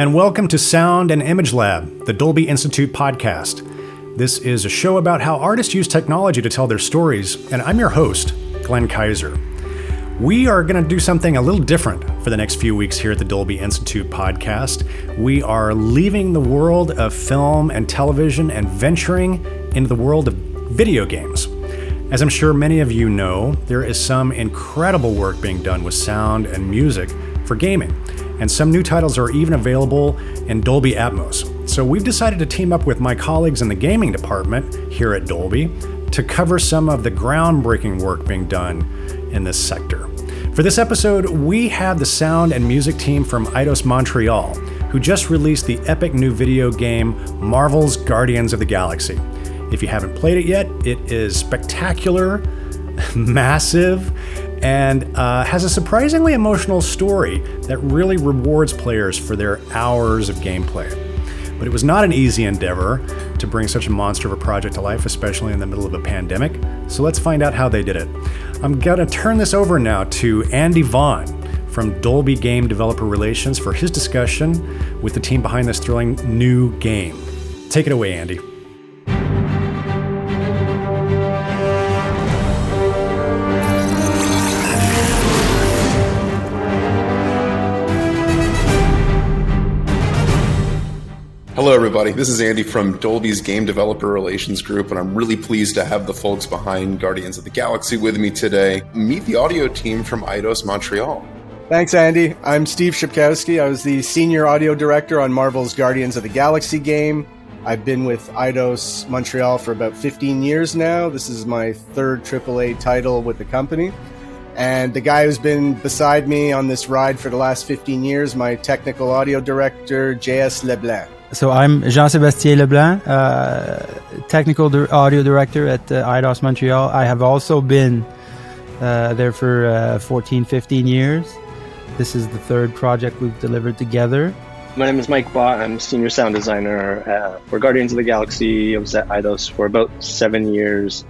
and welcome to Sound and Image Lab, the Dolby Institute podcast. This is a show about how artists use technology to tell their stories, and I'm your host, Glenn Kaiser. We are going to do something a little different for the next few weeks here at the Dolby Institute podcast. We are leaving the world of film and television and venturing into the world of video games. As I'm sure many of you know, there is some incredible work being done with sound and music for gaming, and some new titles are even available in Dolby Atmos. So we've decided to team up with my colleagues in the gaming department here at Dolby to cover some of the groundbreaking work being done in this sector. For this episode, we have the sound and music team from Eidos Montreal, who just released the epic new video game Marvel's Guardians of the Galaxy. If you haven't played it yet, it is spectacular, massive, and has a surprisingly emotional story that really rewards players for their hours of gameplay. But it was not an easy endeavor to bring such a monster of a project to life, especially in the middle of a pandemic. So let's find out how they did it. I'm gonna turn this over now to Andy Vaughan from Dolby Game Developer Relations for his discussion with the team behind this thrilling new game. Take it away, Andy. Hello, everybody. This is Andy from Dolby's Game Developer Relations Group, and I'm really pleased to have the folks behind Guardians of the Galaxy with me today. Meet the audio team from Eidos Montreal. Thanks, Andy. I'm Steve Szczepkowski. I was the Senior Audio Director on Marvel's Guardians of the Galaxy game. I've been with Eidos Montreal for about 15 years now. This is my third AAA title with the company. And the guy who's been beside me on this ride for the last 15 years, my Technical Audio Director, J.S. Leblanc. So I'm Jean-Sébastien Leblanc, Technical Audio Director at Eidos Montreal. I have also been there for 14, 15 years. This is the third project we've delivered together. My name is Mike Bott. I'm Senior Sound Designer for Guardians of the Galaxy. I was at Eidos for about 7 years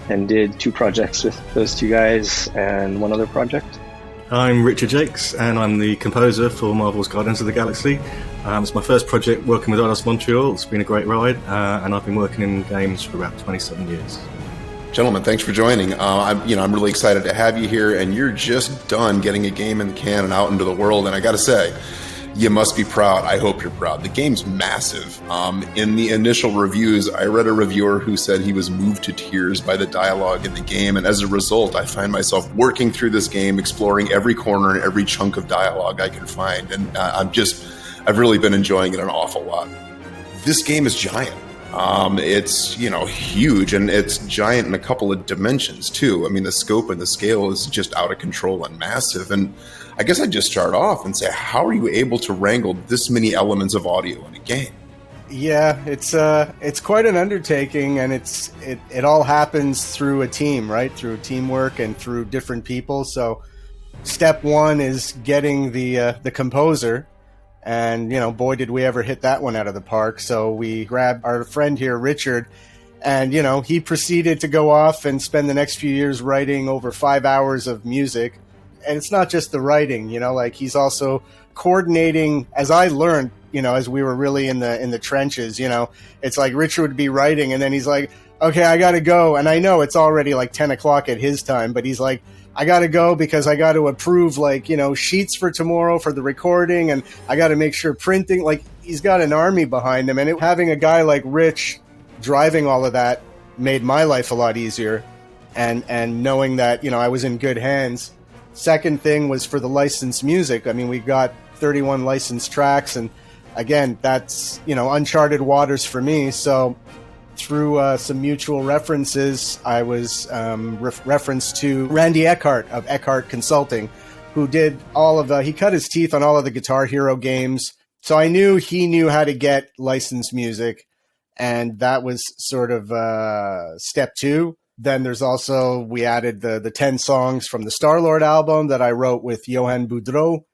and did 2 projects with those 2 guys and 1 other project. I'm Richard Jakes, and I'm the composer for Marvel's Guardians of the Galaxy. It's my first project working with Eidos Montreal. It's been a great ride, and I've been working in games for about 27 years. Gentlemen, thanks for joining. I'm really excited to have you here, and you're just done getting a game in the can and out into the world. And I got to say, you must be proud. I hope you're proud. The game's massive. In the initial reviews, I read a reviewer who said he was moved to tears by the dialogue in the game. And as a result, I find myself working through this game, exploring every corner and every chunk of dialogue I can find. And I've really been enjoying it an awful lot. This game is giant. It's, huge, and it's giant in a couple of dimensions too. I mean, the scope and the scale is just out of control and massive. And I guess I'd just start off and say, how are you able to wrangle this many elements of audio in a game? Yeah, it's quite an undertaking, and it all happens through a team, right? Through teamwork and through different people. So step one is getting the composer. And, boy, did we ever hit that one out of the park. So we grabbed our friend here, Richard, and, he proceeded to go off and spend the next few years writing over 5 hours of music. And it's not just the writing, he's also coordinating, as I learned, as we were really in the trenches, it's like Richard would be writing and then he's like, okay, I got to go. And I know it's already like 10 o'clock at his time, but he's like, I got to go because I got to approve sheets for tomorrow for the recording. And I got to make sure printing, he's got an army behind him. And having a guy like Rich driving all of that made my life a lot easier. And knowing that, I was in good hands. Second thing was for the licensed music. I mean, we got 31 licensed tracks. And again, that's, uncharted waters for me. So through some mutual references, I was referenced to Randy Eckhart of Eckhart Consulting, who did he cut his teeth on all of the Guitar Hero games. So I knew he knew how to get licensed music. And that was sort of step 2. Then there's also, we added the 10 songs from the Star-Lord album that I wrote with Johan Boudreau.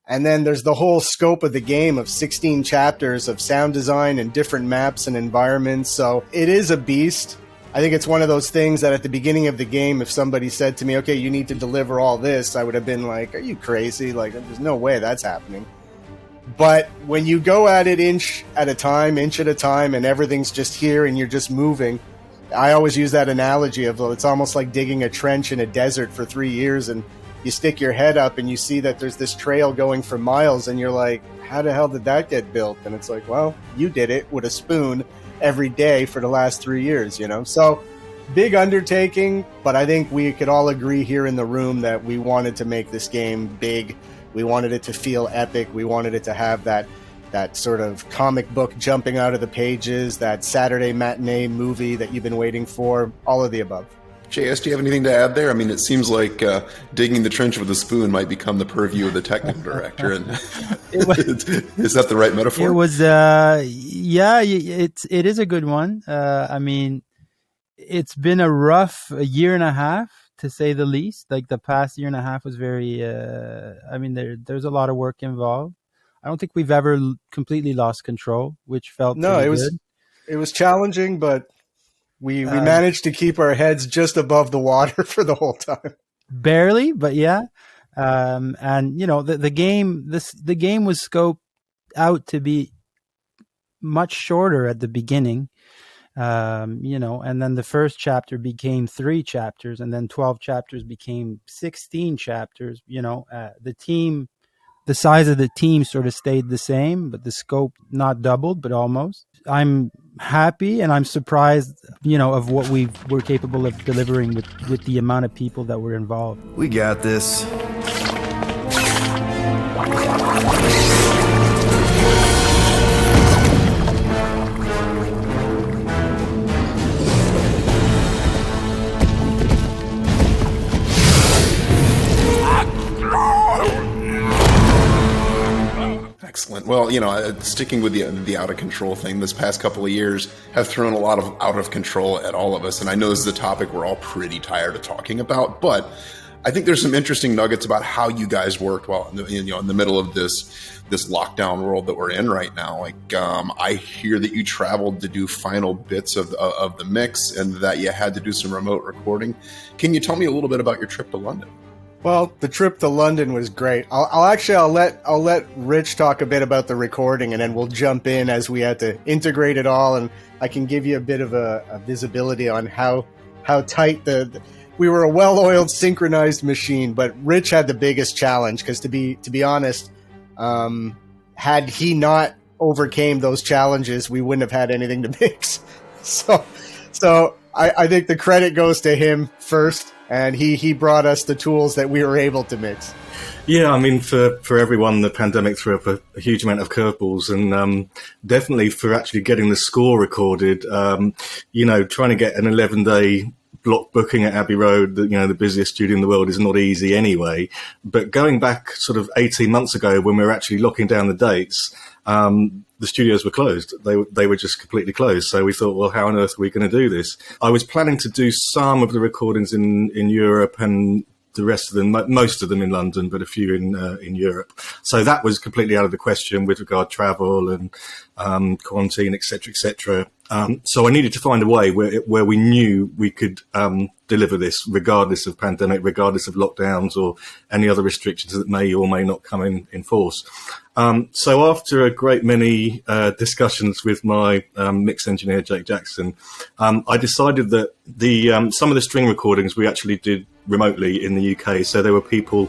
And then there's the whole scope of the game of 16 chapters of sound design and different maps and environments. So it is a beast. I think it's one of those things that at the beginning of the game, if somebody said to me, okay, you need to deliver all this, I would have been like, are you crazy? There's no way that's happening. But when you go at it inch at a time, and everything's just here and you're just moving, I always use that analogy of it's almost like digging a trench in a desert for 3 years, and you stick your head up and you see that there's this trail going for miles, and you're like, how the hell did that get built? And it's like, well, you did it with a spoon every day for the last 3 years, you know? So big undertaking, but I think we could all agree here in the room that we wanted to make this game big. We wanted it to feel epic. We wanted it to have that sort of comic book jumping out of the pages, that Saturday matinee movie that you've been waiting for, all of the above. JS, do you have anything to add there? I mean, it seems like digging the trench with a spoon might become the purview of the technical director. And is that the right metaphor? It was, yeah, it is a good one. I mean, it's been a rough year and a half, to say the least. Like the past year and a half was very, I mean, there's a lot of work involved. I don't think we've ever completely lost control, which felt good. It was challenging, but we managed to keep our heads just above the water for the whole time. Barely, but yeah. And you know, the game was scoped out to be much shorter at the beginning. You know, and then the first chapter became 3 chapters, and then 12 chapters became 16 chapters. You know, the size of the team sort of stayed the same, but the scope not doubled, but almost. I'm happy and I'm surprised, you know, of what we're capable of delivering with the amount of people that were involved. We got this. Excellent. Well, you know, sticking with the out of control thing, this past couple of years have thrown a lot of out of control at all of us. And I know this is a topic we're all pretty tired of talking about, but I think there's some interesting nuggets about how you guys worked while in the middle of this lockdown world that we're in right now. Like, I hear that you traveled to do final bits of the mix and that you had to do some remote recording. Can you tell me a little bit about your trip to London? Well, the trip to London was great. I'll let Rich talk a bit about the recording, and then we'll jump in as we had to integrate it all, and I can give you a bit of a visibility on how tight we were a well-oiled, synchronized machine. But Rich had the biggest challenge because, to be honest, had he not overcame those challenges, we wouldn't have had anything to mix. So I think the credit goes to him first. And he brought us the tools that we were able to mix. Yeah, I mean, for everyone, the pandemic threw up a huge amount of curveballs, and definitely for actually getting the score recorded, you know, trying to get an 11-day block booking at Abbey Road, the busiest studio in the world, is not easy anyway. But going back sort of 18 months ago, when we were actually locking down the dates, the studios were closed. They were just completely closed. So we thought, well, how on earth are we going to do this? I was planning to do some of the recordings in Europe and the rest of them, most of them in London, but a few in Europe. So that was completely out of the question with regard to travel and quarantine, etc., etc. So I needed to find a way where we knew we could deliver this, regardless of pandemic, regardless of lockdowns or any other restrictions that may or may not come in force. So after a great many discussions with my mix engineer, Jake Jackson, I decided that some of the string recordings we actually did remotely in the UK. So there were people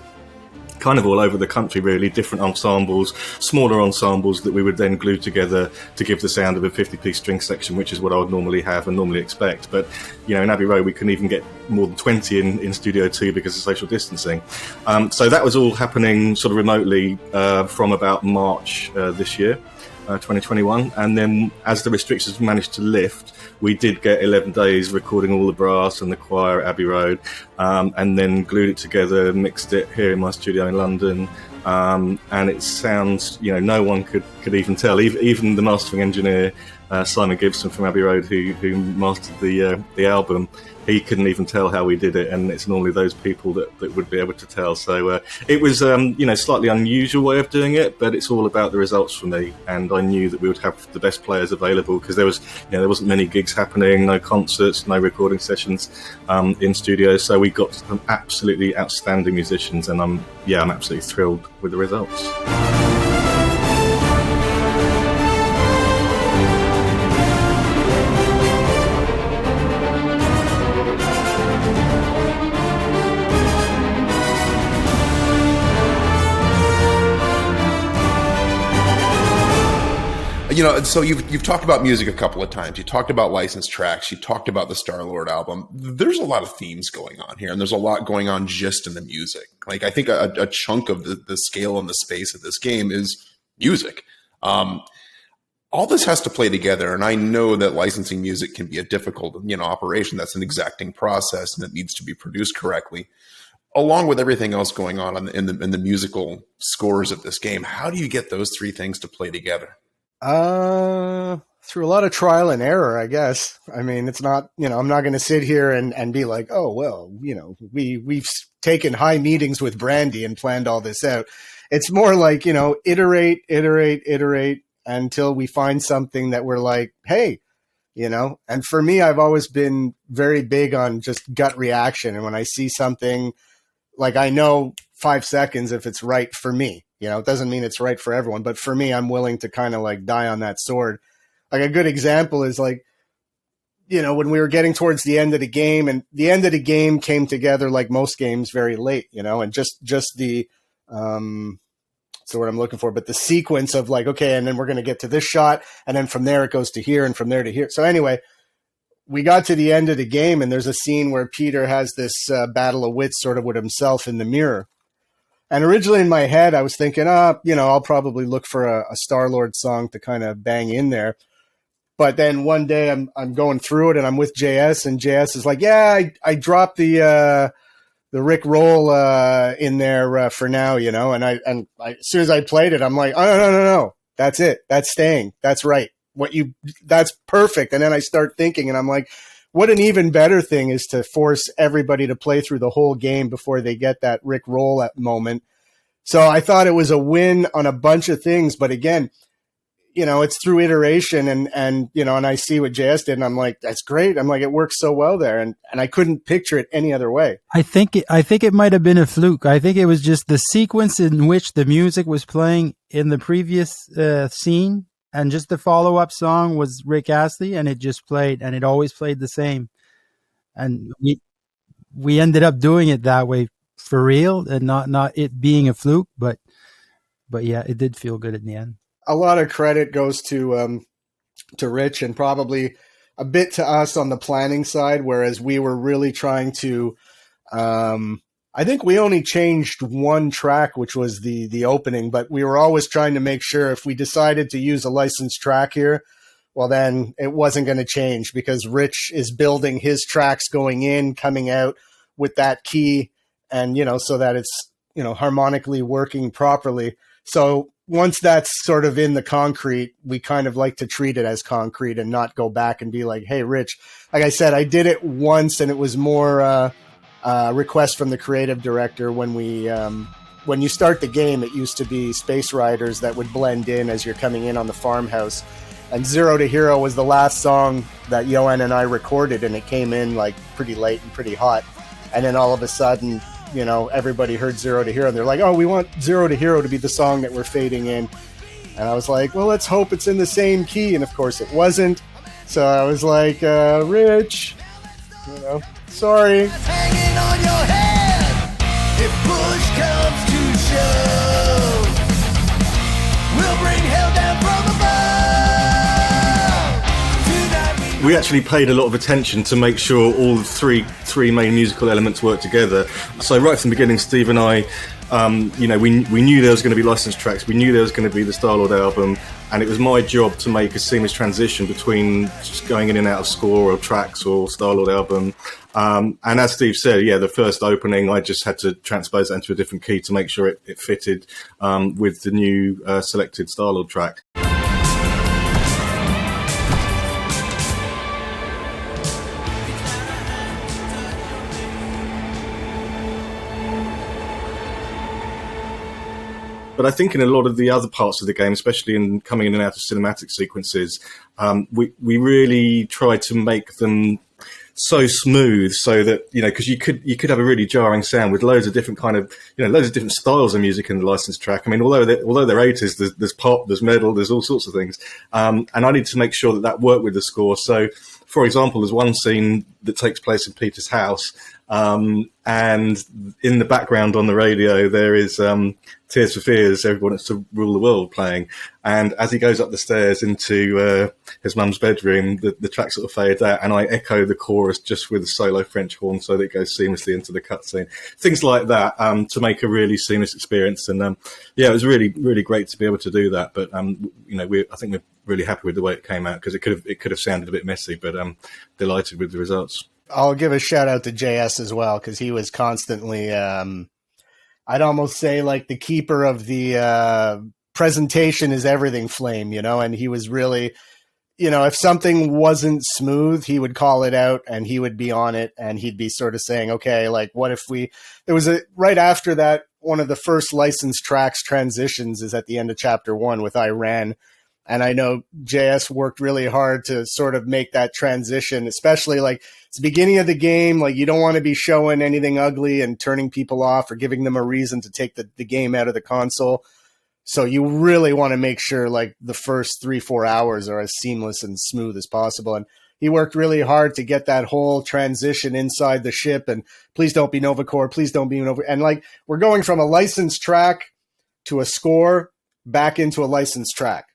kind of all over the country, really, different ensembles, smaller ensembles that we would then glue together to give the sound of a 50-piece string section, which is what I would normally have and normally expect. But, you know, in Abbey Road, we couldn't even get more than 20 in Studio 2 because of social distancing. So that was all happening sort of remotely from about March this year, 2021. And then as the restrictions managed to lift, we did get 11 days recording all the brass and the choir at Abbey Road, and then glued it together, mixed it here in my studio in London, and it sounds, you know, no one could even tell, even the mastering engineer, Simon Gibson from Abbey Road, who mastered the album. He couldn't even tell how we did it, and it's normally those people that would be able to tell. So it was, slightly unusual way of doing it, but it's all about the results for me. And I knew that we would have the best players available because there wasn't many gigs happening, no concerts, no recording sessions in studios. So we got some absolutely outstanding musicians, and I'm absolutely thrilled with the results. So you've talked about music a couple of times. You talked about licensed tracks. You talked about the Star-Lord album. There's a lot of themes going on here, and there's a lot going on just in the music. Like, I think a chunk of the scale and the space of this game is music. All this has to play together, and I know that licensing music can be a difficult, operation. That's an exacting process, and it needs to be produced correctly, along with everything else going on in the musical scores of this game. How do you get those three things to play together? Through a lot of trial and error, I guess. I mean, it's not, I'm not going to sit here and be like, oh, well, we've taken high meetings with Brandy and planned all this out. It's more like, iterate until we find something that we're like, hey, and for me, I've always been very big on just gut reaction. And when I see something, like, I know 5 seconds if it's right for me. It doesn't mean it's right for everyone, but for me, I'm willing to kind of like die on that sword. Like, a good example is like, when we were getting towards the end of the game, and the end of the game came together like most games very late, and just the, so what I'm looking for, but the sequence of like, okay, and then we're going to get to this shot, and then from there it goes to here, and from there to here. So anyway, we got to the end of the game, and there's a scene where Peter has this battle of wits sort of with himself in the mirror. And originally in my head, I was thinking, I'll probably look for a Star-Lord song to kind of bang in there. But then one day I'm going through it, and I'm with JS, and JS is like, yeah, I dropped the Rick Roll in there for now, and I as soon as I played it, I'm like, oh, no, that's it. That's staying. That's right. That's perfect. And then I start thinking, and I'm like, what an even better thing is to force everybody to play through the whole game before they get that Rick Roll at moment. So I thought it was a win on a bunch of things. But again, it's through iteration, and I see what JS did, and I'm like, that's great. I'm like, it works so well there. And I couldn't picture it any other way. I think it might have been a fluke. I think it was just the sequence in which the music was playing in the previous scene. And just the follow-up song was Rick Astley, and it just played, and it always played the same. And we ended up doing it that way for real, and not it being a fluke, but yeah, it did feel good in the end. A lot of credit goes to Rich, and probably a bit to us on the planning side, whereas we were really trying to I think we only changed one track, which was the opening, but we were always trying to make sure if we decided to use a licensed track here, well, then it wasn't going to change, because Rich is building his tracks going in, coming out with that key, and, so that it's, harmonically working properly. So once that's sort of in the concrete, we kind of like to treat it as concrete and not go back and be like, hey, Rich, like I said, I did it once, and it was more, request from the creative director when you start the game. It used to be Space Riders that would blend in as you're coming in on the farmhouse, and Zero to Hero was the last song that Johan and I recorded, and it came in like pretty late and pretty hot, and then all of a sudden everybody heard Zero to Hero, and they're like, oh, we want Zero to Hero to be the song that we're fading in. And I was like, well, let's hope it's in the same key, and of course it wasn't. So I was like, Rich, sorry. Hanging on your head. If push comes to shove, we'll bring hell down from above. We actually paid a lot of attention to make sure all the three main musical elements work together. So right from the beginning, Steve and I, we knew there was going to be licensed tracks. We knew there was going to be the Star-Lord album, and it was my job to make a seamless transition between just going in and out of score or tracks or Star-Lord album. And as Steve said, the first opening, I just had to transpose that into a different key to make sure it fitted with the new selected Star-Lord track. But I think in a lot of the other parts of the game, especially in coming in and out of cinematic sequences, we really tried to make them so smooth, so that because you could have a really jarring sound with loads of different loads of different styles of music in the licensed track. I mean, although they're 80s, there's pop, there's metal, there's all sorts of things, and I need to make sure that worked with the score. So for example, there's one scene that takes place in Peter's house, and in the background on the radio there is Tears for Fears, Everyone Wants to Rule the World playing. And as he goes up the stairs into his mum's bedroom, the track sort of fades out, and I echo the chorus just with a solo French horn so that it goes seamlessly into the cutscene. Things like that to make a really seamless experience. And yeah, it was really, really great to be able to do that. But you know, I think we're really happy with the way it came out, because it could have sounded a bit messy, but delighted with the results. I'll give a shout out to JS as well, because he was constantly, I'd almost say like the keeper of the presentation is everything flame, you know, and he was really, you know, if something wasn't smooth, he would call it out and he would be on it, and he'd be sort of saying, okay, like what if there was right after that, one of the first licensed tracks transitions is at the end of chapter 1 with Iran. And I know JS worked really hard to sort of make that transition, especially like it's the beginning of the game. Like you don't want to be showing anything ugly and turning people off or giving them a reason to take the game out of the console. So you really want to make sure like the first 3-4 hours are as seamless and smooth as possible. And he worked really hard to get that whole transition inside the ship. And please don't be Novacore, please don't be Nova. And like we're going from a licensed track to a score back into a licensed track.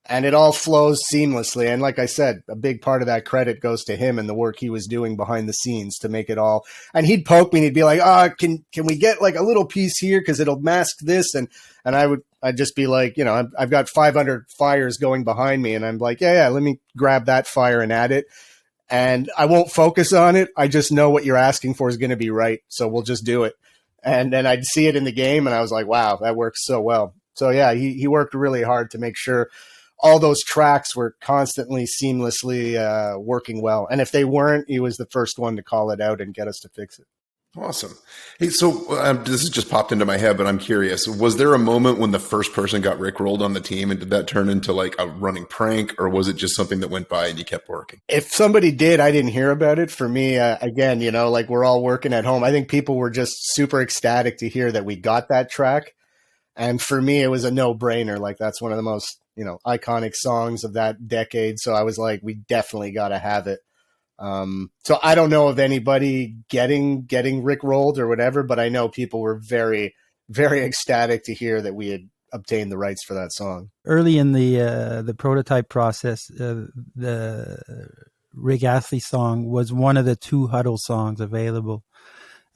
And it all flows seamlessly. And like I said, a big part of that credit goes to him and the work he was doing behind the scenes to make it all. And he'd poke me and he'd be like, can we get like a little piece here? Cause it'll mask this. And I'd just be like, you know, I've got 500 fires going behind me. And I'm like, yeah, let me grab that fire and add it. And I won't focus on it. I just know what you're asking for is going to be right. So we'll just do it. And then I'd see it in the game and I was like, wow, that works so well. So yeah, he worked really hard to make sure all those tracks were constantly seamlessly working well. And if they weren't, he was the first one to call it out and get us to fix it. Awesome. Hey, so this has just popped into my head, but I'm curious. Was there a moment when the first person got rickrolled on the team, and did that turn into like a running prank, or was it just something that went by and you kept working? If somebody did, I didn't hear about it. For me, again, you know, like we're all working at home. I think people were just super ecstatic to hear that we got that track. And for me, it was a no-brainer. Like that's one of the most, you know, iconic songs of that decade. So I was like, we definitely got to have it. So I don't know of anybody getting rickrolled or whatever, but I know people were very, very ecstatic to hear that we had obtained the rights for that song. Early in the prototype process, the Rick Astley song was one of the 2 Huddle songs available.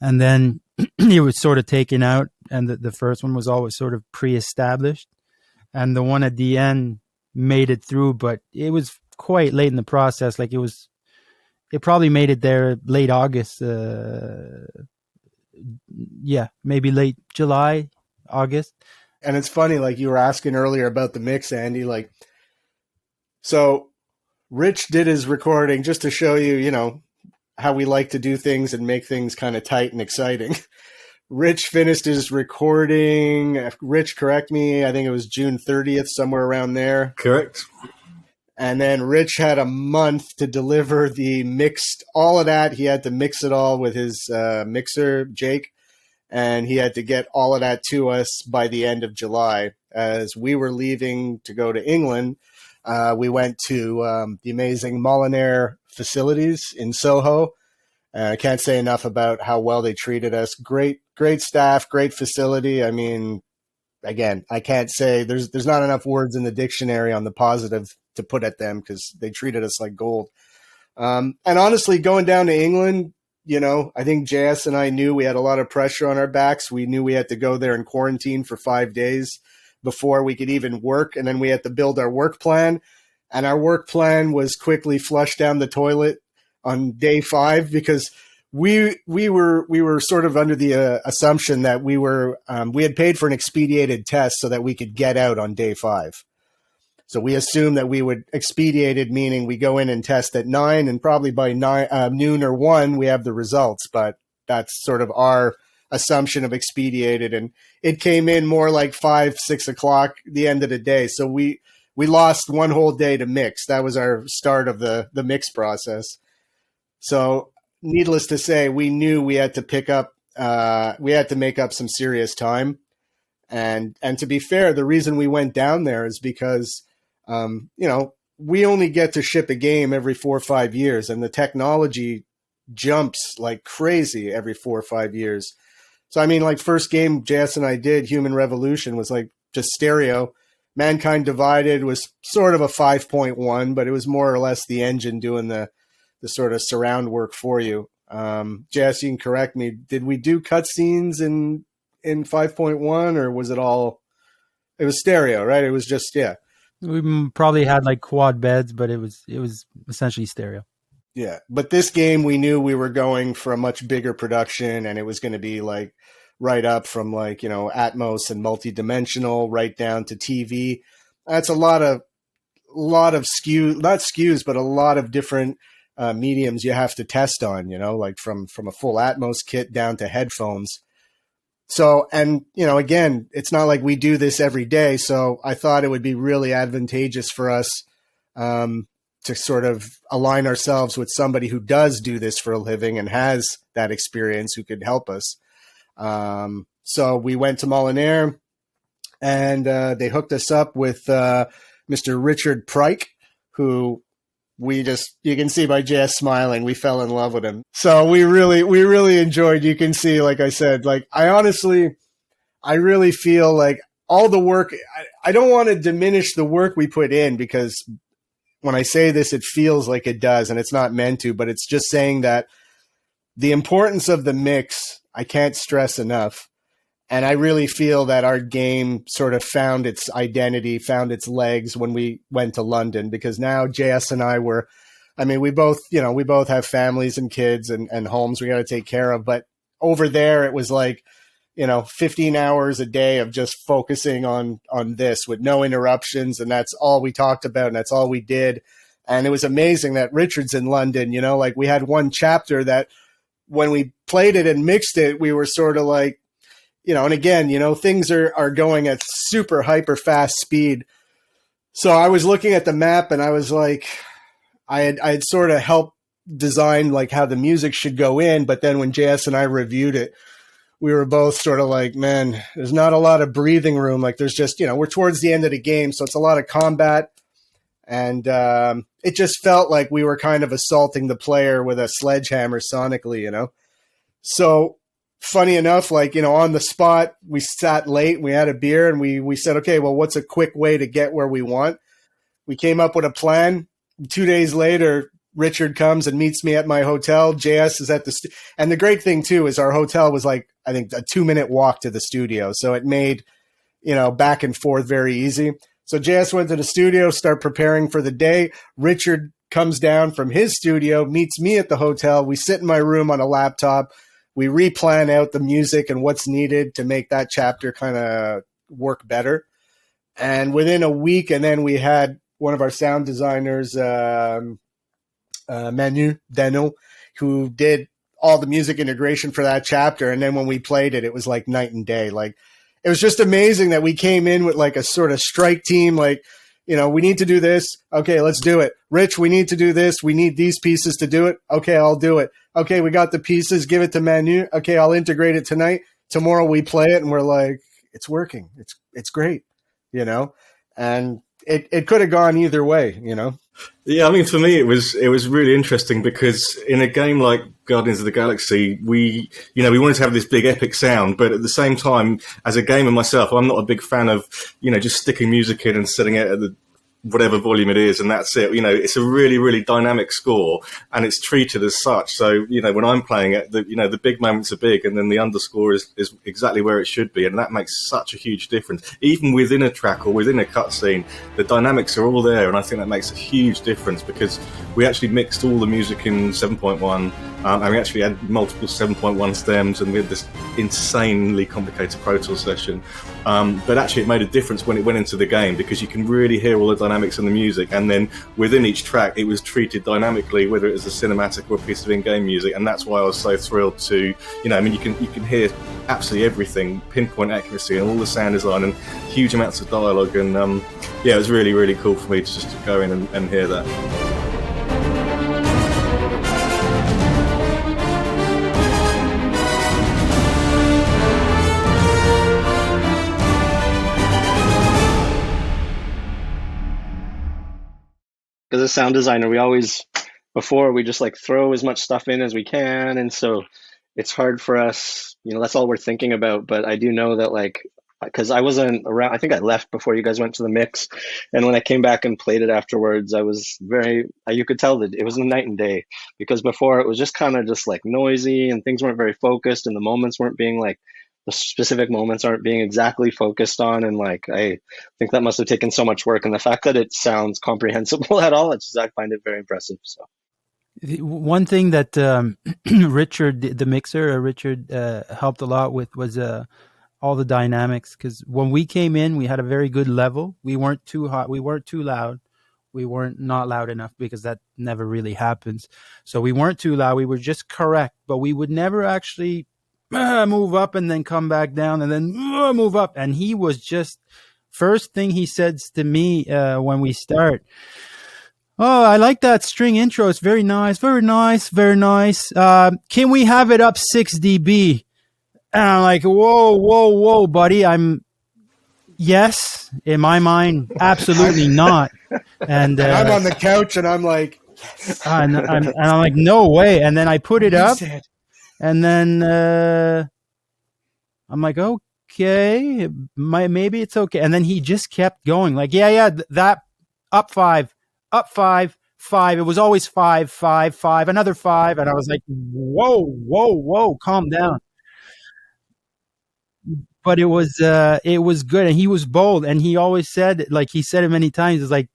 And then it was sort of taken out, and the first one was always sort of pre-established. And the one at the end made it through, but it was quite late in the process. Like it probably made it there late August. Maybe late July, August. And it's funny, like you were asking earlier about the mix, Andy, like, so Rich did his recording just to show you, you know, how we like to do things and make things kind of tight and exciting. Rich finished his recording. Rich, correct me. I think it was June 30th, somewhere around there. Correct. And then Rich had a month to deliver the mixed, all of that. He had to mix it all with his mixer, Jake. And he had to get all of that to us by the end of July. As we were leaving to go to England, we went to the amazing Molinaire facilities in Soho. I can't say enough about how well they treated us. Great staff, great facility. I mean, again, I can't say there's not enough words in the dictionary on the positive to put at them because they treated us like gold. And honestly, going down to England, you know, I think JS and I knew we had a lot of pressure on our backs. We knew we had to go there and quarantine for 5 days before we could even work. And then we had to build our work plan. And our work plan was quickly flushed down the toilet on day 5 because we were sort of under the assumption that we had paid for an expedited test so that we could get out on day 5. So we assumed that we would expedited, meaning we go in and test at 9 and probably by noon or 1, we have the results. But that's sort of our assumption of expedited. And it came in more like 5, 6 o'clock, the end of the day. So we lost one whole day to mix. That was our start of the mix process. So needless to say, we knew we had to make up some serious time. And to be fair, the reason we went down there is because, you know, we only get to ship a game every 4 or 5 years, and the technology jumps like crazy every 4 or 5 years. So, I mean, like first game JS and I did, Human Revolution, was like just stereo. Mankind Divided was sort of a 5.1, but it was more or less the engine doing the sort of surround work for you. JS, you can correct me. Did we do cutscenes in 5.1, or was it all? It was stereo, right? It was just, yeah. We probably had like quad beds, but it was essentially stereo. Yeah, but this game, we knew we were going for a much bigger production, and it was going to be like right up from like, you know, Atmos and multi-dimensional right down to TV. That's a lot of SKUs, not SKUs, but a lot of different mediums you have to test on, you know, like from a full Atmos kit down to headphones. So, and, you know, again, it's not like we do this every day. So I thought it would be really advantageous for us to sort of align ourselves with somebody who does do this for a living and has that experience, who could help us. So we went to Molinaire, and they hooked us up with Mr. Richard Pryke, who you can see by JS smiling, we fell in love with him. So we really enjoyed, you can see, like I said, like I really feel like all the work, I don't want to diminish the work we put in, because when I say this, it feels like it does, and it's not meant to, but it's just saying that the importance of the mix, I can't stress enough. And I really feel that our game sort of found its identity, found its legs when we went to London, because now JS and I we both have families and kids and homes we got to take care of. But over there, it was like, you know, 15 hours a day of just focusing on this with no interruptions. And that's all we talked about, and that's all we did. And it was amazing that Richard's in London, you know, like we had one chapter that when we played it and mixed it, we were sort of like, you know, and again, you know, things are going at super hyper fast speed. So I was looking at the map, and I was like, I had sort of helped design like how the music should go in. But then when JS and I reviewed it, we were both sort of like, man, there's not a lot of breathing room. Like there's just, you know, we're towards the end of the game, so it's a lot of combat. And it just felt like we were kind of assaulting the player with a sledgehammer sonically, you know? So funny enough, like, you know, on the spot, we sat late, we had a beer, and we said, okay, well, what's a quick way to get where we want? We came up with a plan. 2 days later, Richard comes and meets me at my hotel. JS is at and the great thing too is our hotel was like, I think, a 2-minute walk to the studio. So it made, you know, back and forth very easy. So JS went to the studio, start preparing for the day. Richard comes down from his studio, meets me at the hotel. We sit in my room on a laptop. We replan out the music and what's needed to make that chapter kind of work better. And within a week, and then we had one of our sound designers, Manu Dano, who did all the music integration for that chapter. And then when we played it, it was like night and day. Like, it was just amazing that we came in with like a sort of strike team, like, you know, we need to do this. Okay, let's do it. Rich, we need to do this. We need these pieces to do it. Okay, I'll do it. Okay, we got the pieces. Give it to Manu. Okay, I'll integrate it tonight. Tomorrow we play it, and we're like, it's working. It's great, you know? And it could have gone either way, you know? Yeah, I mean, for me, it was really interesting, because in a game like Guardians of the Galaxy, we wanted to have this big epic sound, but at the same time, as a gamer myself, I'm not a big fan of, you know, just sticking music in and setting it at the whatever volume it is, and that's it. You know, it's a really, really dynamic score, and it's treated as such. So, you know, when I'm playing it, the big moments are big, and then the underscore is exactly where it should be, and that makes such a huge difference. Even within a track or within a cutscene, the dynamics are all there, and I think that makes a huge difference, because we actually mixed all the music in 7.1, and we actually had multiple 7.1 stems, and we had this insanely complicated Pro Tools session. But actually, it made a difference when it went into the game, because you can really hear all the dynamics in the music, and then within each track, it was treated dynamically, whether it was a cinematic or a piece of in-game music, and that's why I was so thrilled to, you know, I mean, you can hear absolutely everything, pinpoint accuracy, and all the sound design, and huge amounts of dialogue, and yeah, it was really, really cool for me to just go in and hear that. as a sound designer, we just like throw as much stuff in as we can. And so it's hard for us, that's all we're thinking about. But I do know that like, because I wasn't around, I think I left before you guys went to the mix. And when I came back and played it afterwards, I was you could tell that it was a night and day, because before it was just kind of just like noisy and things weren't very focused and the moments weren't being like, the specific moments aren't being exactly focused on. And like, I think that must have taken so much work. And the fact that it sounds comprehensible at all, I find it very impressive. So. One thing that Richard, the mixer, Richard helped a lot with was all the dynamics, because when we came in, we had a very good level. We weren't too hot. We weren't too loud. We weren't not loud enough, because that never really happens. So we weren't too loud. We were just correct, but we would never actually move up and then come back down and then move up. And he was just, first thing he says to me when we start, "Oh, I like that string intro. It's very nice, very nice, very nice. Can we have it up 6 dB? And I'm like, whoa, buddy. Yes, in my mind, absolutely not. And I'm on the couch and I'm like, yes. and I'm like, no way. And then I put it up, and then I'm like, okay, maybe it's okay. And then he just kept going, like, yeah, that up 5, up 5. It was always 5, another 5, and I was like, whoa, calm down. But it was good, and he was bold, and he always said, like he said it many times, is like,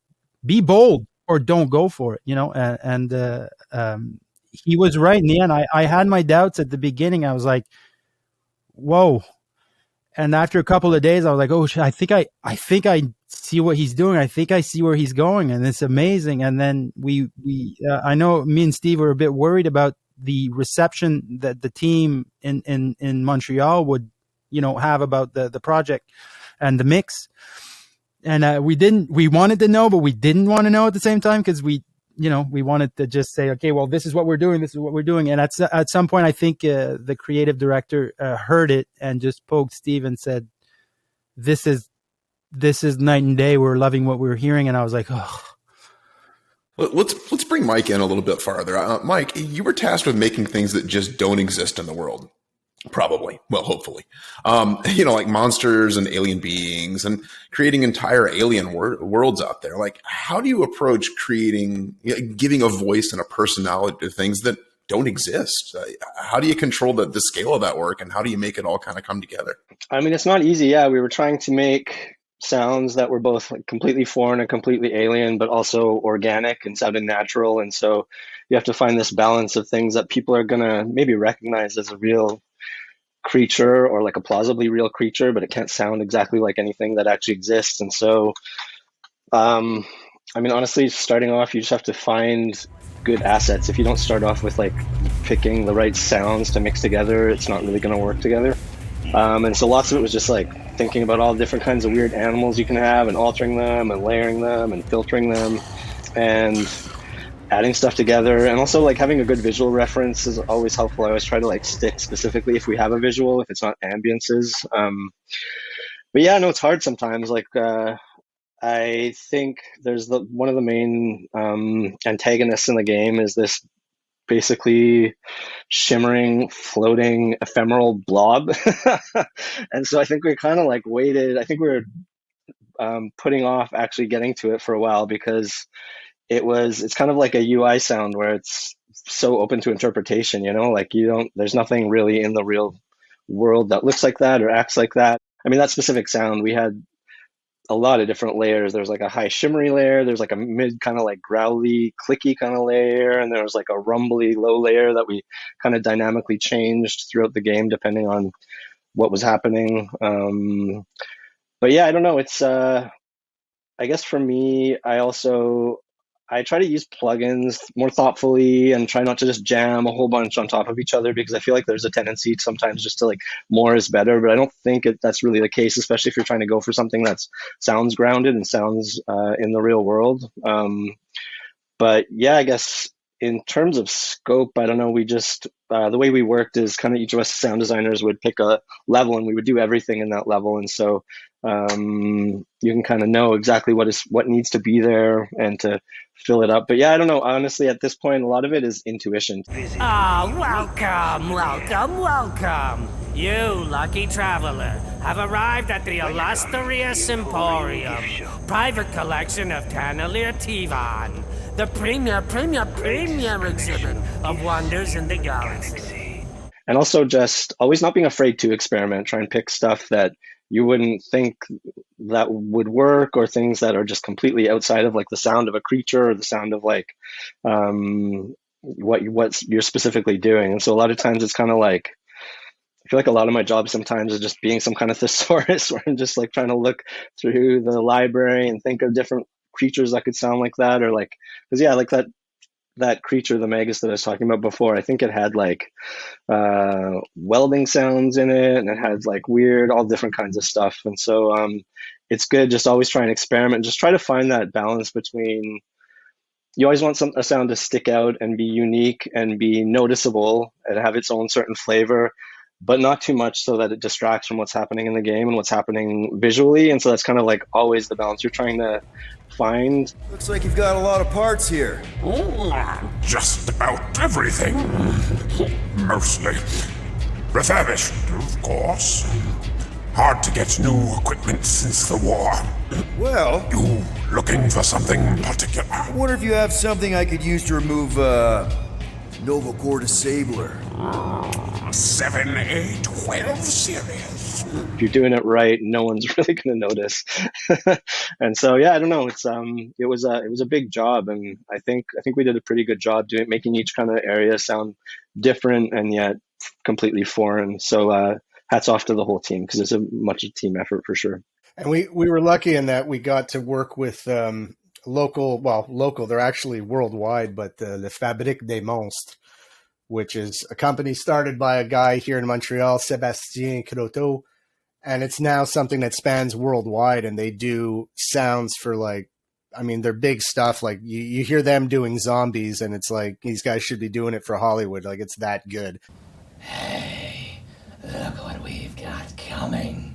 be bold or don't go for it, and he was right in the end. I had my doubts at the beginning. I was like, whoa. And after a couple of days, I was like, oh, I think I see what he's doing. I think I see where he's going, and it's amazing. And then I know me and Steve were a bit worried about the reception that the team in Montreal would, have about the project and the mix. And we wanted to know, but we didn't want to know at the same time, because we wanted to just say, okay, well, this is what we're doing. And at some point, I think the creative director heard it and just poked Steve and said, this is night and day. We're loving what we're hearing. And I was like, oh. Let's bring Mike in a little bit farther. Mike, you were tasked with making things that just don't exist in the world. Probably. Well, hopefully. Like monsters and alien beings, and creating entire alien worlds out there. Like, how do you approach giving a voice and a personality to things that don't exist? How do you control the scale of that work, and how do you make it all kind of come together? I mean, it's not easy. Yeah, we were trying to make sounds that were both completely foreign and completely alien, but also organic and sounded natural. And so you have to find this balance of things that people are going to maybe recognize as a real creature, or like a plausibly real creature, but it can't sound exactly like anything that actually exists. And so, honestly, starting off, you just have to find good assets. If you don't start off with like picking the right sounds to mix together, it's not really going to work together. And so lots of it was just like thinking about all the different kinds of weird animals you can have, and altering them and layering them and filtering them and adding stuff together. And also like having a good visual reference is always helpful. I always try to like stick specifically if we have a visual, if it's not ambiances. But yeah, no, it's hard sometimes. Like I think there's one of the main antagonists in the game is this basically shimmering, floating, ephemeral blob. And so I think we kind of like waited. I think we were putting off actually getting to it for a while, because it's kind of like a UI sound where it's so open to interpretation, like there's nothing really in the real world that looks like that or acts like that. I mean, that specific sound, we had a lot of different layers. There's like a high shimmery layer. There's like a mid kind of like growly, clicky kind of layer. And there was like a rumbly low layer that we kind of dynamically changed throughout the game, depending on what was happening. But yeah, I don't know. It's, I guess for me, I try to use plugins more thoughtfully and try not to just jam a whole bunch on top of each other, because I feel like there's a tendency sometimes just to like more is better, but I don't think that's really the case, especially if you're trying to go for something that sounds grounded and sounds in the real world. But yeah, I guess in terms of scope, I don't know. We just the way we worked is kind of each of us sound designers would pick a level, and we would do everything in that level. And so you can kind of know exactly what needs to be there and to fill it up. But yeah, I don't know. Honestly, at this point, a lot of it is intuition. Welcome. You, lucky traveler, have arrived at the illustrious Emporium, private collection of Cannelier Vaughan, the premier exhibit of wonders in the galaxy. And also just always not being afraid to experiment, try and pick stuff that you wouldn't think that would work, or things that are just completely outside of like the sound of a creature or the sound of like what you're specifically doing. And so a lot of times it's kind of like, I feel like a lot of my job sometimes is just being some kind of thesaurus, where I'm just like trying to look through the library and think of different creatures that could sound like that, or like, because yeah, like that creature, the Magus that I was talking about before, I think it had like welding sounds in it, and it had like weird, all different kinds of stuff. And so it's good just always try and experiment, just try to find that balance between, you always want a sound to stick out and be unique and be noticeable and have its own certain flavor, but not too much so that it distracts from what's happening in the game and what's happening visually. And so that's kind of like always the balance you're trying to find. Looks like you've got a lot of parts here. Just about everything. Mostly refurbished, of course. Hard to get new equipment since the war. Well, You looking for something particular? I wonder if you have something I could use to remove, Novocore Disabler. 7A12 series. If you're doing it right, no one's really going to notice. And so, yeah, I don't know. It was a big job, and I think we did a pretty good job making each kind of area sound different and yet completely foreign. So hats off to the whole team, because it's much a team effort for sure. And we were lucky in that we got to work with local, they're actually worldwide, but the Fabrique des Monstres, which is a company started by a guy here in Montreal, Sébastien Croteau, and it's now something that spans worldwide, and they do sounds for like, I mean, they're big stuff. Like you hear them doing zombies, and it's like, these guys should be doing it for Hollywood. Like, it's that good. Hey, look what we've got coming.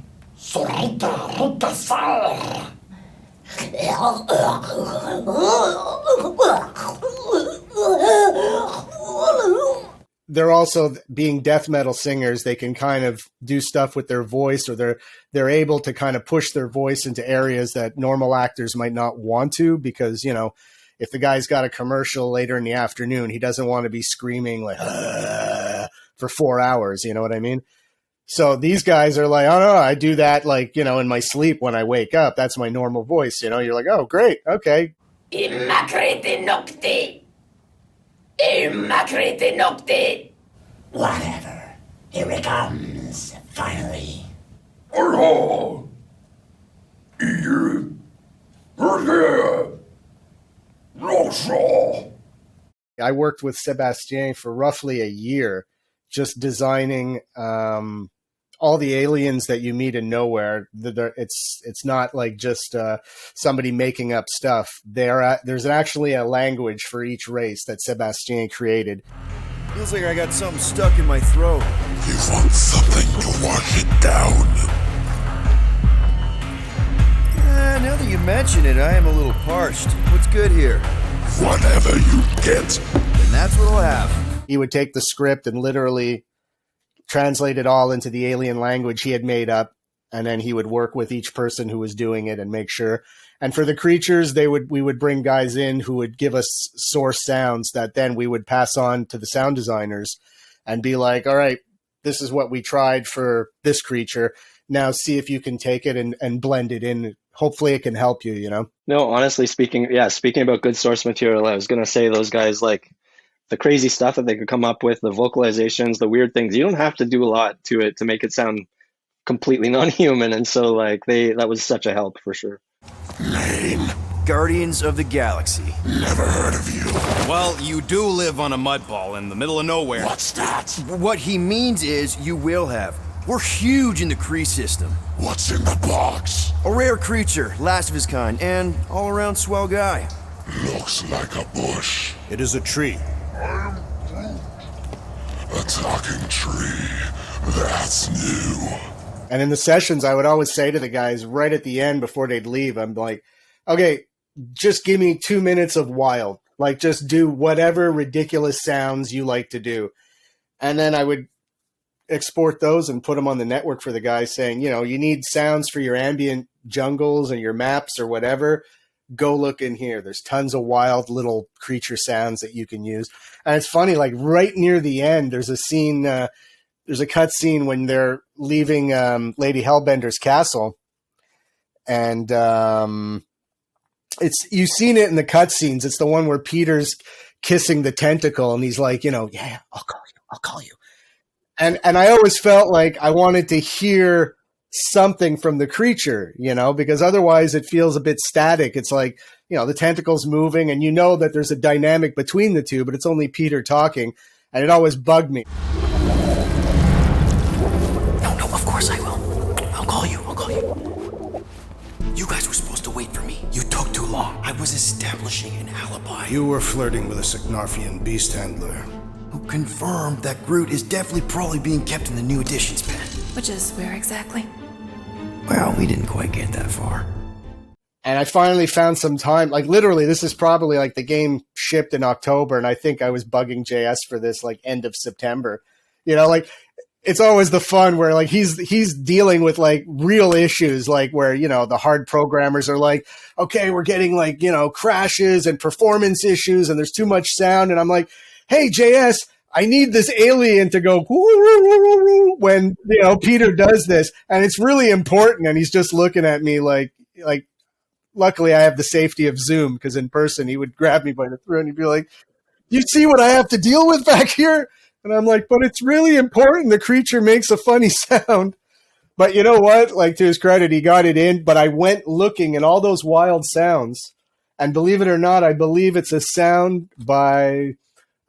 They're also, being death metal singers, they can kind of do stuff with their voice, or they're able to kind of push their voice into areas that normal actors might not want to, because, you know, if the guy's got a commercial later in the afternoon, he doesn't want to be screaming like for 4 hours, you know what I mean? So these guys are like, oh no, I do that, like, you know, in my sleep when I wake up. That's my normal voice, you know. You're like, oh great, okay. Immaculate nocte. Immaculate nocte. Whatever. Here it comes, finally. I worked with Sébastien for roughly a year, just designing all the aliens that you meet in Nowhere. It's not like just somebody making up stuff. There's actually a language for each race that Sébastien created. Feels like I got something stuck in my throat. You want something to wash it down. Now that you mention it, I am a little parched. What's good here? Whatever you get. And that's what I'll have. He would take the script and literally translate it all into the alien language he had made up, and then he would work with each person who was doing it and make sure. And for the creatures, we would bring guys in who would give us source sounds that then we would pass on to the sound designers and be like, all right, this is what we tried for this creature. Now see if you can take it and blend it in. Hopefully it can help you, you know? No, honestly speaking about good source material, I was going to say those guys, like, the crazy stuff that they could come up with, the vocalizations, the weird things, you don't have to do a lot to it to make it sound completely non-human. And so like that was such a help for sure. Name? Guardians of the Galaxy. Never heard of you. Well, you do live on a mud ball in the middle of nowhere. What's that? What he means is you will have. We're huge in the Kree system. What's in the box? A rare creature, last of his kind, and all-around swell guy. Looks like a bush. It is a tree. A talking tree. That's new. And in the sessions, I would always say to the guys right at the end before they'd leave, I'm like, okay, just give me 2 minutes of wild. Like, just do whatever ridiculous sounds you like to do. And then I would export those and put them on the network for the guys saying, you need sounds for your ambient jungles and your maps or whatever. Go look in here. There's tons of wild little creature sounds that you can use. And it's funny, like right near the end, there's a scene, there's a cut scene when they're leaving Lady Hellbender's castle. And you've seen it in the cutscenes. It's the one where Peter's kissing the tentacle and he's like, yeah, I'll call you. And I always felt like I wanted to hear something from the creature, because otherwise it feels a bit static. It's like, the tentacle's moving and that there's a dynamic between the two, but it's only Peter talking. And it always bugged me. No, of course I will. I'll call you. You guys were supposed to wait for me. You took too long. I was establishing an alibi. You were flirting with a Signarfian beast handler. Who confirmed that Groot is definitely probably being kept in the new editions pen. Which is where exactly? Well, we didn't quite get that far. And I finally found some time, like literally this is probably like the game shipped in October. And I think I was bugging JS for this like end of September, it's always the fun where like he's dealing with like real issues, like where, the hard programmers are like, okay, we're getting like, crashes and performance issues and there's too much sound. And I'm like, hey, JS, I need this alien to go when, Peter does this. And it's really important. And he's just looking at me like, luckily I have the safety of Zoom because in person he would grab me by the throat and he'd be like, you see what I have to deal with back here? And I'm like, but it's really important. The creature makes a funny sound. But you know what? Like, to his credit, he got it in. But I went looking at all those wild sounds. And believe it or not, I believe it's a sound by,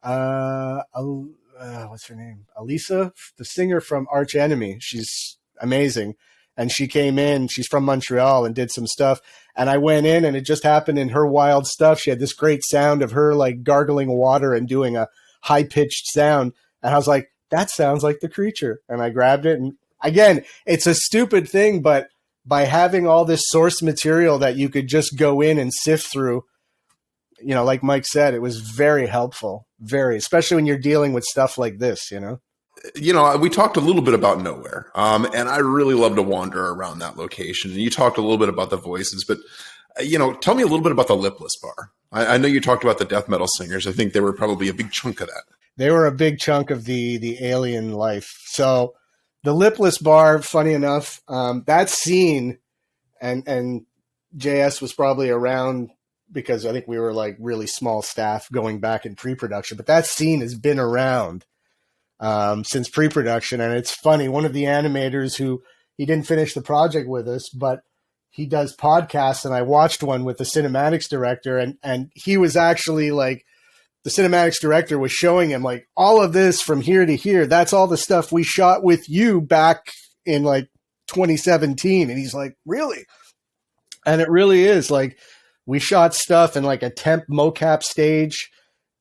what's her name? Elisa, the singer from Arch Enemy. She's amazing. And she came in. She's from Montreal and did some stuff. And I went in and it just happened in her wild stuff. She had this great sound of her like gargling water and doing a high-pitched sound. And I was like, that sounds like the creature. And I grabbed it. And again, it's a stupid thing, but by having all this source material that you could just go in and sift through, like Mike said, it was very helpful, especially when you're dealing with stuff like this, We talked a little bit about Nowhere, and I really love to wander around that location. And you talked a little bit about the voices, but, tell me a little bit about the lipless bar. I know you talked about the death metal singers. I think they were probably a big chunk of that. They were a big chunk of the alien life. So the lipless bar, funny enough, that scene, and JS was probably around because I think we were like really small staff going back in pre-production, but that scene has been around since pre-production. And it's funny, one of the animators he didn't finish the project with us, but he does podcasts, and I watched one with the cinematics director, and he was actually like, the cinematics director was showing him like all of this from here to here. That's all the stuff we shot with you back in like 2017. And he's like, really? And it really is like, we shot stuff in like a temp mocap stage.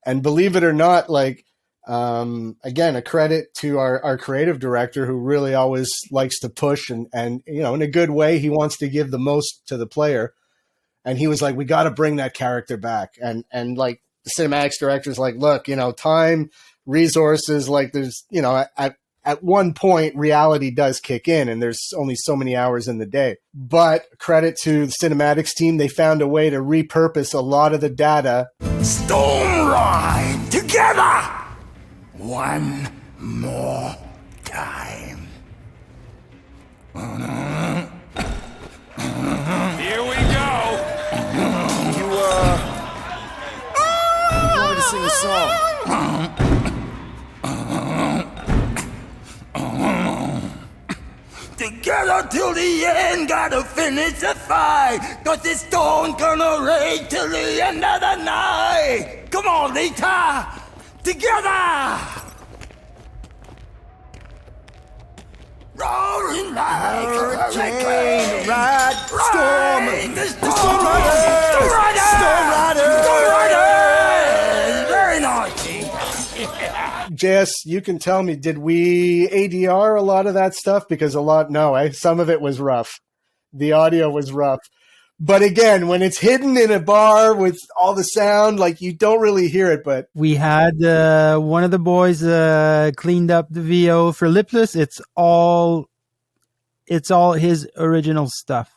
And believe it or not, like, again, a credit to our creative director who really always likes to push and, in a good way, he wants to give the most to the player. And he was like, we got to bring that character back. And like, the cinematics director's like, look, time, resources, like there's, at one point reality does kick in and there's only so many hours in the day. But credit to the cinematics team, they found a way to repurpose a lot of the data. Storm ride together one more time. Here we go. Sing a song. Together till the end, gotta finish the fight. 'Cause this storm gonna rage till the end of the night. Come on, Lita, together. Roaring like a hurricane, ride, storm, the storm rider. JS, you can tell me, did we ADR a lot of that stuff? Because some of it was rough. The audio was rough. But again, when it's hidden in a bar with all the sound, like you don't really hear it. But we had one of the boys cleaned up the VO for lipless. It's all his original stuff.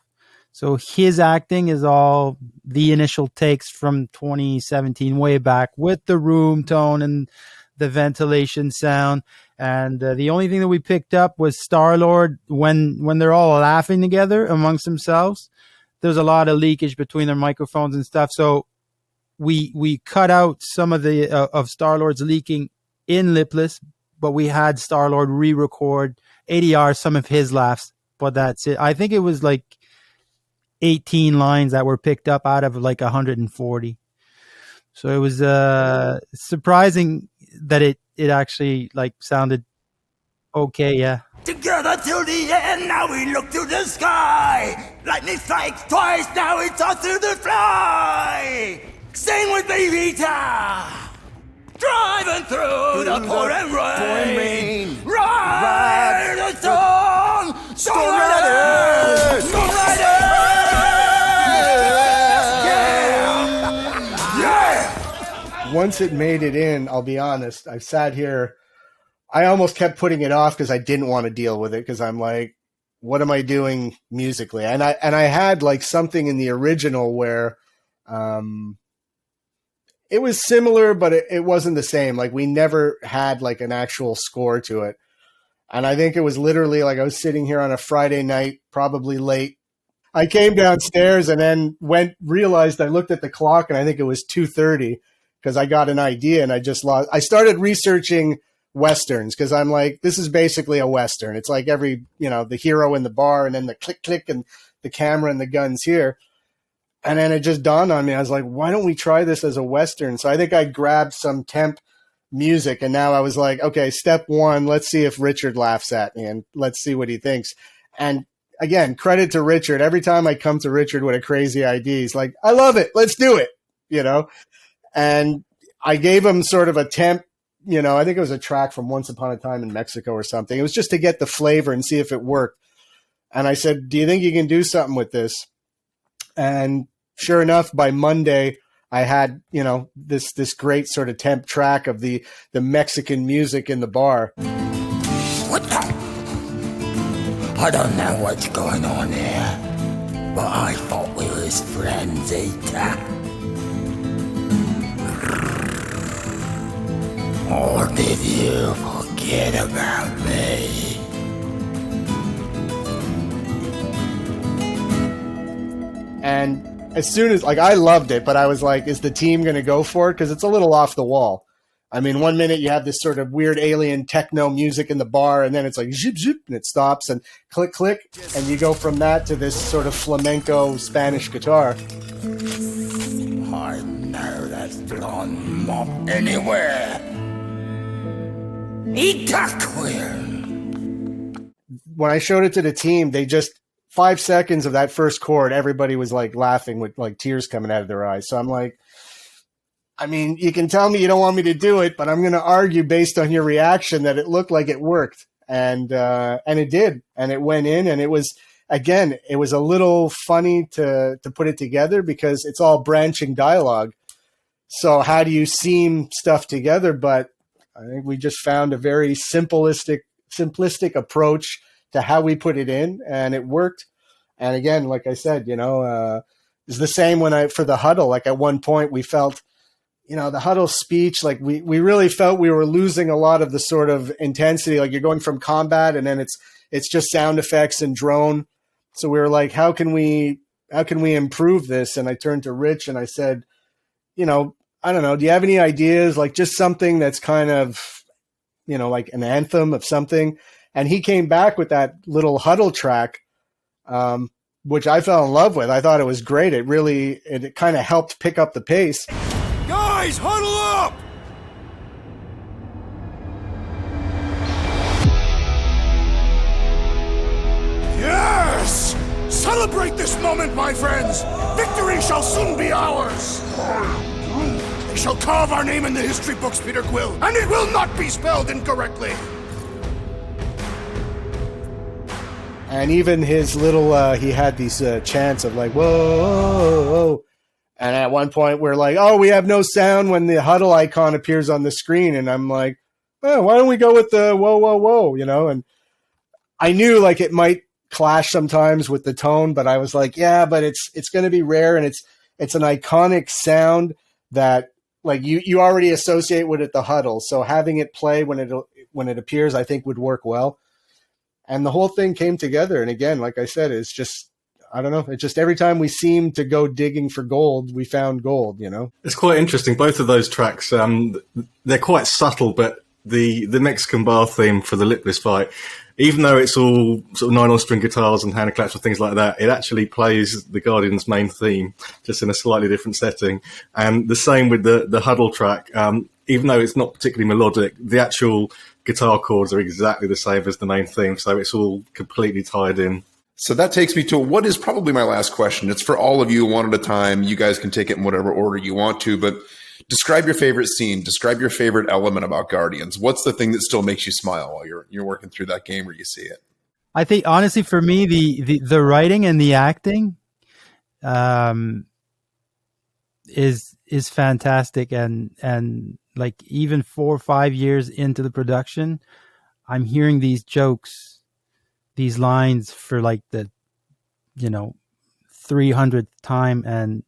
So his acting is all the initial takes from 2017 way back with the room tone and the ventilation sound. And the only thing that we picked up was Star-Lord when they're all laughing together amongst themselves. There's a lot of leakage between their microphones and stuff. So we cut out some of the of Star-Lord's leaking in lipless, but we had Star-Lord re-record ADR some of his laughs, but that's it. I think it was like 18 lines that were picked up out of like 140. So it was surprising that it actually like sounded okay, yeah. Together till the end, now we look to the sky. Lightning strikes twice, now it's us to the fly. Sing with me, Rita. Driving through the pouring rain. Ride the storm. Storm Riders. Storm Riders. Yeah. Once it made it in, I'll be honest, I sat here. I almost kept putting it off because I didn't want to deal with it because I'm like, what am I doing musically? And I had like something in the original where it was similar, but it wasn't the same. Like we never had like an actual score to it. And I think it was literally like I was sitting here on a Friday night, probably late. I came downstairs and then realized I looked at the clock and I think it was 2:30 because I got an idea and I started researching Westerns because I'm like, this is basically a Western. It's like the hero in the bar and then the click, click and the camera and the guns here. And then it just dawned on me. I was like, why don't we try this as a Western? So I think I grabbed some temp music and now I was like, okay, step one, let's see if Richard laughs at me and let's see what he thinks. And again, credit to Richard. Every time I come to Richard with a crazy idea, he's like, I love it. Let's do it. And I gave him sort of a temp, I think it was a track from Once Upon a Time in Mexico or something. It was just to get the flavor and see if it worked. And I said, do you think you can do something with this? And sure enough, by Monday, I had, this great sort of temp track of the Mexican music in the bar. What the? I don't know what's going on here, but I thought we was friends, Eta. Or did you forget about me? And as soon as, I loved it, but I was like, is the team going to go for it? Because it's a little off the wall. I mean, 1 minute you have this sort of weird alien techno music in the bar, and then it's like zip, zip, and it stops, and click, click, and you go from that to this sort of flamenco Spanish guitar. I know that's blonde mop anywhere. When I showed it to the team, they just 5 seconds of that first chord, everybody was like laughing with like tears coming out of their eyes. So I'm like, I mean, you can tell me you don't want me to do it, but I'm going to argue based on your reaction that it looked like it worked, and it did, and it went in, and it was a little funny to put it together because it's all branching dialogue. So how do you seam stuff together? But I think we just found a very simplistic approach to how we put it in, and it worked. And again, like I said, it's the same for the huddle. Like at one point we felt, the huddle speech, like we really felt we were losing a lot of the sort of intensity. Like you're going from combat and then it's just sound effects and drone. So we were like, how can we improve this? And I turned to Rich and I said, I don't know, do you have any ideas? Like just something that's kind of, like an anthem of something. And he came back with that little huddle track, which I fell in love with. I thought it was great. It kind of helped pick up the pace. Guys, huddle up! Yes! Celebrate this moment, my friends! Victory shall soon be ours! We shall carve our name in the history books, Peter Quill, and it will not be spelled incorrectly. And even his little, he had these chants of like, whoa. And at one point we're like, oh, we have no sound when the huddle icon appears on the screen. And I'm like, oh, why don't we go with the whoa, you know? And I knew like it might clash sometimes with the tone, but I was like, yeah, but it's going to be rare. And it's an iconic sound that like you already associate with it, the huddle. So having it play when it appears, I think would work well. And the whole thing came together. And again, like I said, it's just, I don't know. It's just every time we seem to go digging for gold, we found gold, you know? It's quite interesting. Both of those tracks, they're quite subtle, but the Mexican bar theme for the lipless fight, even though it's all sort of 9-string guitars and hand claps and things like that, it actually plays the Guardian's main theme, just in a slightly different setting. And the same with the huddle track. Even though it's not particularly melodic, the actual guitar chords are exactly the same as the main theme, so it's all completely tied in. So that takes me to what is probably my last question. It's for all of you, one at a time. You guys can take it in whatever order you want to, but describe your favorite scene. Describe your favorite element about Guardians. What's the thing that still makes you smile while you're working through that game or you see it? I think, honestly, for me, the writing and the acting is fantastic. And like even 4 or 5 years into the production, I'm hearing these jokes, these lines for like the, 300th time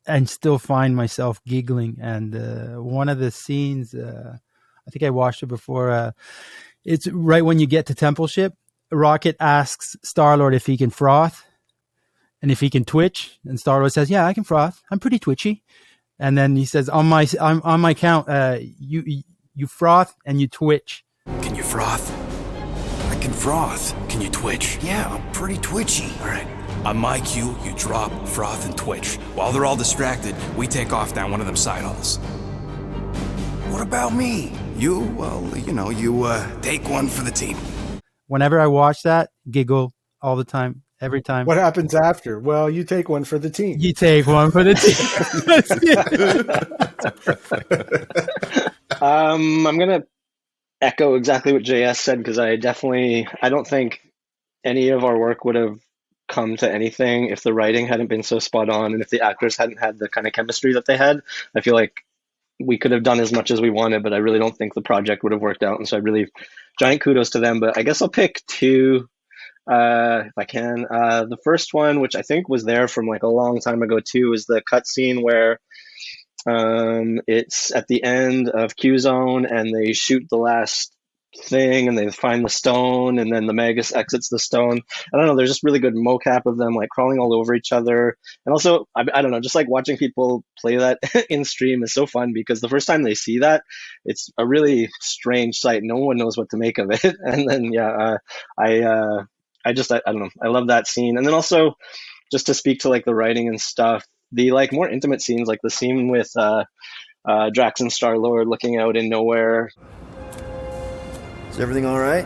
and still find myself giggling. And one of the scenes, I think I watched it before, it's right when you get to Temple Ship, Rocket asks Star-Lord if he can froth and if he can twitch. And Star-Lord says, yeah, I can froth. I'm pretty twitchy. And then he says, on my count, you froth and you twitch. Can you froth? I can froth. Can you twitch? Yeah, I'm pretty twitchy. All right. On my cue, you drop, froth, and twitch. While they're all distracted, we take off down one of them side halls. What about me? You take one for the team. Whenever I watch that, giggle all the time, every time. What happens after? Well, you take one for the team. You take one for the team. I'm going to echo exactly what JS said, because I don't think any of our work would have come to anything if the writing hadn't been so spot on and if the actors hadn't had the kind of chemistry that they had. I feel like we could have done as much as we wanted, but I really don't think the project would have worked out. And so I really, giant kudos to them. But I guess I'll pick two if I can. The first one, which I think was there from like a long time ago too, is the cutscene where it's at the end of Q Zone and they shoot the last thing and they find the stone and then the Magus exits the stone. I don't know, there's just really good mocap of them like crawling all over each other. And also, I don't know, just like watching people play that in stream is so fun, because the first time they see that, it's a really strange sight. No one knows what to make of it. And then, I don't know, I love that scene. And then also, just to speak to like the writing and stuff, the like more intimate scenes, like the scene with Drax and Star-Lord looking out in nowhere. Is everything all right?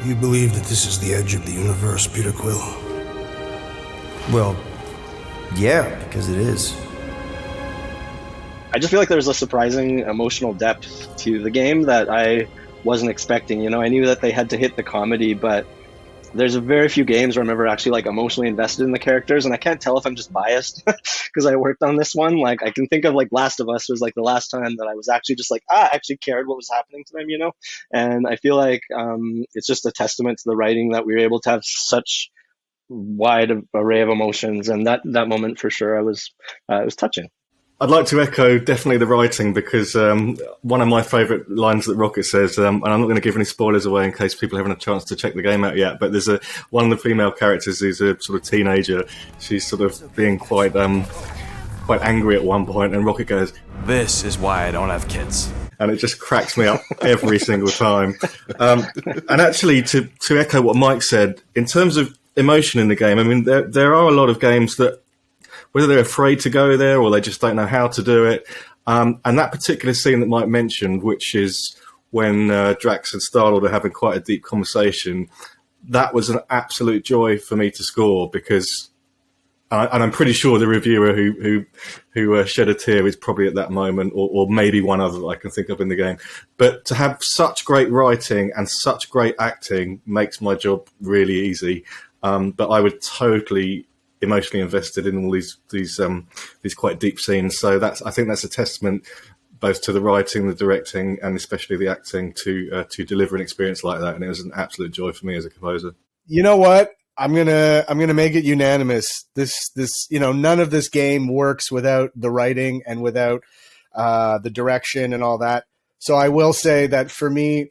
Do you believe that this is the edge of the universe, Peter Quill? Well, yeah, because it is. I just feel like there's a surprising emotional depth to the game that I wasn't expecting. I knew that they had to hit the comedy, but there's a very few games where I'm ever actually like emotionally invested in the characters, and I can't tell if I'm just biased because I worked on this one. Like I can think of like Last of Us was like the last time that I was actually just like, I actually cared what was happening to them, and I feel like it's just a testament to the writing that we were able to have such wide array of emotions, and that moment for sure, it was touching. I'd like to echo definitely the writing, because one of my favourite lines that Rocket says, and I'm not going to give any spoilers away in case people haven't had a chance to check the game out yet, but there's one of the female characters who's a sort of teenager. She's sort of being quite angry at one point, and Rocket goes, "This is why I don't have kids." And it just cracks me up every single time. And actually, to echo what Mike said, in terms of emotion in the game, I mean, there are a lot of games that, whether they're afraid to go there or they just don't know how to do it. And that particular scene that Mike mentioned, which is when Drax and Star-Lord are having quite a deep conversation, that was an absolute joy for me to score, because And I'm pretty sure the reviewer who shed a tear is probably at that moment, or maybe one other that I can think of in the game. But to have such great writing and such great acting makes my job really easy. But I would totally emotionally invested in all these quite deep scenes. So I think that's a testament both to the writing, the directing, and especially the acting to deliver an experience like that. And it was an absolute joy for me as a composer. You know what? I'm gonna make it unanimous. This none of this game works without the writing and without the direction and all that. So I will say that for me,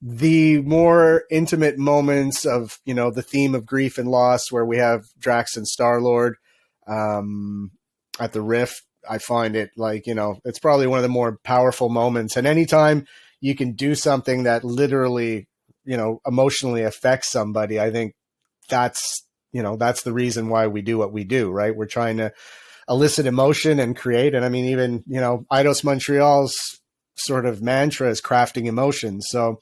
the more intimate moments of the theme of grief and loss, where we have Drax and Star-Lord at the Rift, I find it it's probably one of the more powerful moments. And anytime you can do something that literally emotionally affects somebody, I think that's the reason why we do what we do, right? We're trying to elicit emotion and create. And I mean, even, Eidos Montreal's sort of mantra is crafting emotion. So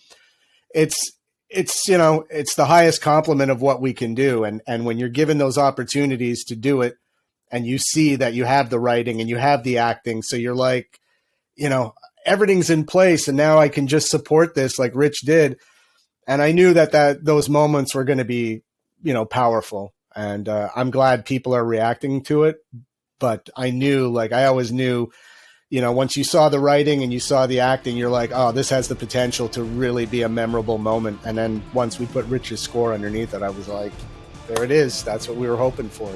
it's the highest compliment of what we can do. And when you're given those opportunities to do it, and you see that you have the writing and you have the acting, so you're like, everything's in place, and now I can just support this like Rich did. And I knew that those moments were going to be powerful, and I'm glad people are reacting to it. But I always knew, once you saw the writing and you saw the acting, you're like, oh, this has the potential to really be a memorable moment. And then once we put Rich's score underneath it, I was like, there it is. That's what we were hoping for,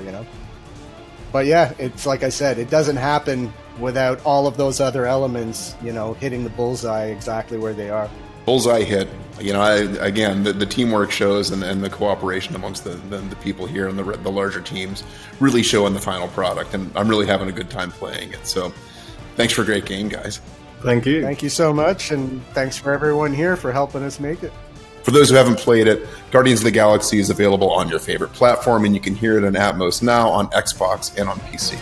But yeah, it's like I said, it doesn't happen without all of those other elements, hitting the bullseye exactly where they are. Bullseye hit. The teamwork shows, and the cooperation amongst the people here and the larger teams really show in the final product. And I'm really having a good time playing it. So thanks for a great game, guys. Thank you. Thank you so much. And thanks for everyone here for helping us make it. For those who haven't played it, Guardians of the Galaxy is available on your favorite platform, and you can hear it in Atmos now on Xbox and on PC.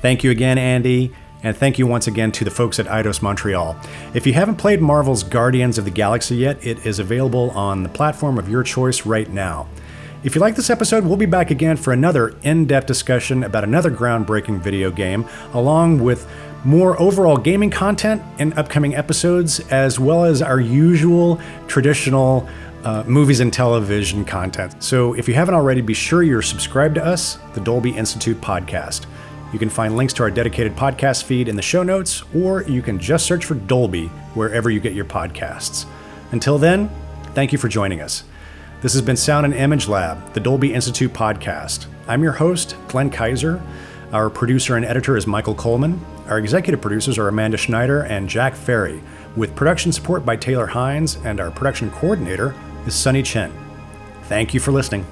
Thank you again, Andy. And thank you once again to the folks at Eidos Montreal. If you haven't played Marvel's Guardians of the Galaxy yet, it is available on the platform of your choice right now. If you like this episode, we'll be back again for another in-depth discussion about another groundbreaking video game, along with more overall gaming content in upcoming episodes, as well as our usual traditional movies and television content. So if you haven't already, be sure you're subscribed to us, the Dolby Institute podcast. You can find links to our dedicated podcast feed in the show notes, or you can just search for Dolby wherever you get your podcasts. Until then, thank you for joining us. This has been Sound and Image Lab, the Dolby Institute podcast. I'm your host, Glenn Kaiser. Our producer and editor is Michael Coleman. Our executive producers are Amanda Schneider and Jack Ferry, with production support by Taylor Hines, and our production coordinator is Sunny Chen. Thank you for listening.